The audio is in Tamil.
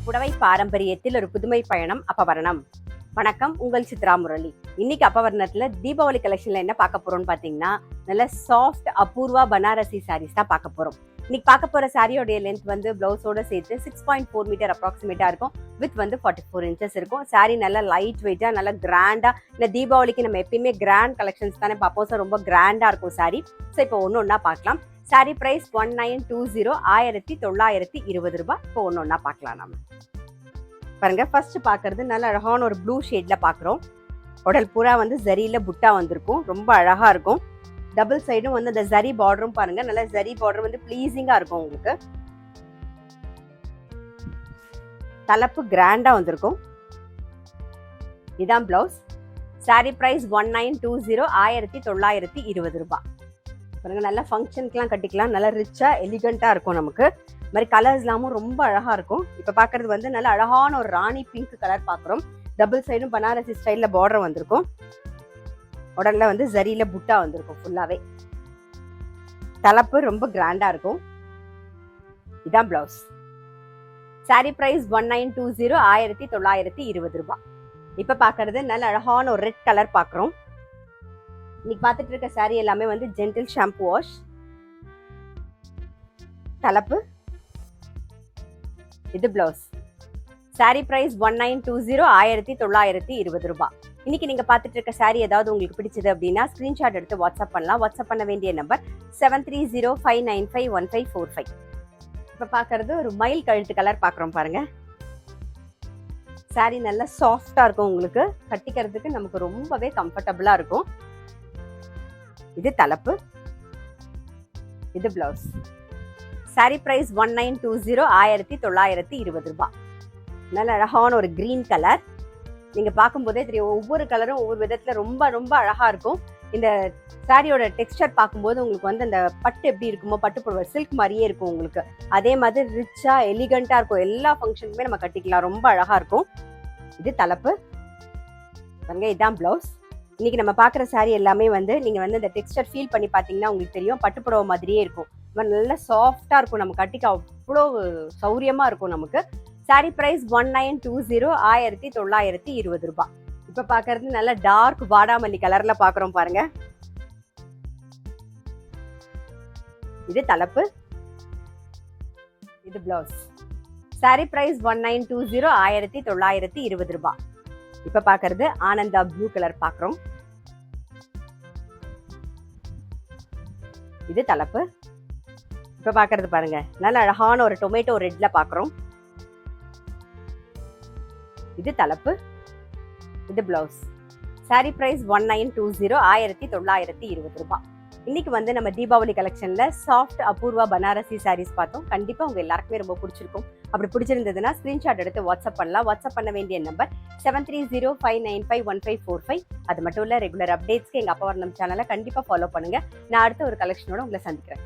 புடவை பாரம்பரியத்தில் ஒரு புதுமை பயணம் அப்பவரணம். வணக்கம், உங்கள் சித்ரா முரளி. இன்னைக்கு அப்பவரணத்துல தீபாவளி கலெக்ஷன்ல என்ன பார்க்க போறோம்னு பாத்தீங்கன்னா, நல்ல சாஃப்ட் அபூர்வா பனாரசி சாரீஸ் தான் பார்க்க போறோம். இன்னைக்கு பார்க்க போற சாரியோடைய லென்த் வந்து பிளவுஸோட சேர்த்து 6.4 மீட்டர் அப்ராக்சிமேட்டா இருக்கும். வித் வந்து 44 இன்ச்சஸ் இருக்கும். சாரி நல்லா லைட் வெயிட்டா, நல்லா கிராண்டா. இந்த தீபாவளிக்கு நம்ம எப்பயுமே கிராண்ட் கலெக்ஷன்ஸ் தானே பார்ப்போம். ஸோ ரொம்ப கிராண்டா இருக்கும் சாரி. ஸோ இப்போ ஒன்று ஒன்றா பார்க்கலாம். சாரி பிரைஸ் 1920, 1920 ரூபாய். இப்போ ஒன்று ஒன்றா பார்க்கலாம். நம்ம பாருங்க, ஃபர்ஸ்ட் பார்க்கறது நல்ல அழகான ஒரு ப்ளூ ஷேட்ல பார்க்குறோம். உடல் பூரா வந்து ஜரியில புட்டா வந்திருக்கும். ரொம்ப அழகா இருக்கும். டபுள் சைடும் வந்து அந்த ஜரி பார்டரும் பாருங்க, நல்ல ஜரி பார்டர் வந்து ப்ளீசிங்கா இருக்கும் உங்களுக்கு. தலைப்பு கிராண்டா வந்திருக்கும். இதான் பிளவுஸ். சாரி பிரைஸ் 1920, 1920 ரூபாய். பாருங்க, நல்ல ஃபங்க்ஷனுக்குலாம் கட்டிக்கலாம். நல்லா ரிச்சா எலிகண்டா இருக்கும். நமக்கு இந்த மாதிரி கலர்ஸ் எல்லாமும் ரொம்ப அழகா இருக்கும். இப்ப பாக்குறது வந்து நல்ல அழகான ஒரு ராணி பிங்க் கலர் பாக்குறோம். டபுள் சைடும் பனாரசி ஸ்டைல்ல பார்டர் வந்திருக்கும். உடல்ல வந்து ஜரியில புட்டா வந்திருக்கும் ஃபுல்லாவே. தலைப்பு ரொம்ப கிராண்டா இருக்கும். இதான் பிளவுஸ். சாரி பிரைஸ் 1920, 1920 ரூபாய். இப்ப பாக்குறது நல்ல அழகான ஒரு ரெட் கலர் பாக்குறோம். இன்னைக்கு பார்த்துட்டு இருக்க சாரி எல்லாமே வந்து ஜென்டில் ஷாம்பு வாஷ். தலைப்பு இது பிளவுஸ். சாரி பிரைஸ் 1920, 1920 ரூபாய். இன்னைக்கு நீங்க பார்த்துட்டு இருக்க சாரி ஏதாவது உங்களுக்கு பிடிச்சது அப்படின்னா ஸ்கிரீன்ஷாட் எடுத்து வாட்ஸ்அப் பண்ணலாம். வாட்ஸ்அப் பண்ண வேண்டிய நம்பர் 7305951545. இப்ப பாக்குறது ஒரு மயில் கழுத்து கலர் பாக்குறோம் பாருங்க. சாரி நல்லா சாஃப்டா இருக்கும். உங்களுக்கு கட்டிக்கிறதுக்கு நமக்கு ரொம்பவே கம்ஃபர்டபுளா இருக்கும். இது தலைப்பு, இது பிளவுஸ். சாரி பிரைஸ் 1920, 1920 ரூபாய். நல்ல அழகான ஒரு கிரீன் கலர். நீங்க பார்க்கும்போதே தெரியும், ஒவ்வொரு கலரும் ஒவ்வொரு விதத்துல ரொம்ப ரொம்ப அழகா இருக்கும். இந்த சாரியோட டெக்ஸ்டர் பார்க்கும்போது உங்களுக்கு வந்து அந்த பட்டு எப்படி இருக்குமோ, பட்டு புடவை சில்க் மாதிரியே இருக்கும் உங்களுக்கு. அதே மாதிரி ரிச்சா எலிகண்டா இருக்கும். எல்லா ஃபங்க்ஷனுக்குமே நம்ம கட்டிக்கலாம். ரொம்ப அழகா இருக்கும். இது தலைப்பு. இதான் பிளவுஸ். இன்னைக்கு நம்ம பார்க்குற சாரி எல்லாமே வந்து நீங்க வந்து இந்த டெக்ஸ்டர் ஃபீல் பண்ணி பார்த்தீங்கன்னா உங்களுக்கு தெரியும், பட்டுப்புடவை மாதிரியே இருக்கும். நல்லா சாஃப்டா இருக்கும். நம்ம கட்டிக்க அவ்வளோ சௌரியமா இருக்கும் நமக்கு. சாரி பிரைஸ் 1920, 1920 ரூபாய். இப்ப பாக்குறது நல்ல டார்க் வாடாமல்லி கலர்ல பாக்குறோம் பாருங்க. இது தலைப்பு, இது பிளவுஸ். சாரி பிரைஸ் 1920, 1920 ரூபாய். இப்ப பாக்குறது ஆனந்தா ப்ளூ கலர் பாக்குறோம். இது தலைப்பு. இப்ப பாக்குறது பாருங்க, நல்ல அழகான ஒரு டொமேட்டோ ரெட்ல பாக்குறோம். இது தலைப்பு, இது பிளவுஸ். சாரி பிரைஸ் 1920, 1920 ரூபாய். இன்னைக்கு வந்து நம்ம தீபாவளி கலெக்ஷன்ல சாஃப்ட் அபூர்வா பனாரசி சாரீஸ் பார்த்தோம். கண்டிப்பா உங்க எல்லாருக்குமே ரொம்ப பிடிச்சிருக்கும். அப்படி பிடிச்சிருந்ததுன்னா ஸ்கிரீன்ஷாட் எடுத்து வாட்ஸ்அப் பண்ணலாம். வாட்ஸ்அப் பண்ண வேண்டிய நம்பர் 7305951545. அது மட்டும் இல்ல, ரெகுலர் அப்டேட்ஸ்க்கு எங்க அப்பவரணம் சேனலை கண்டிப்பா ஃபாலோ பண்ணுங்க. நான் அடுத்த ஒரு கலெக்ஷனோட உங்களை சந்திக்கிறேன்.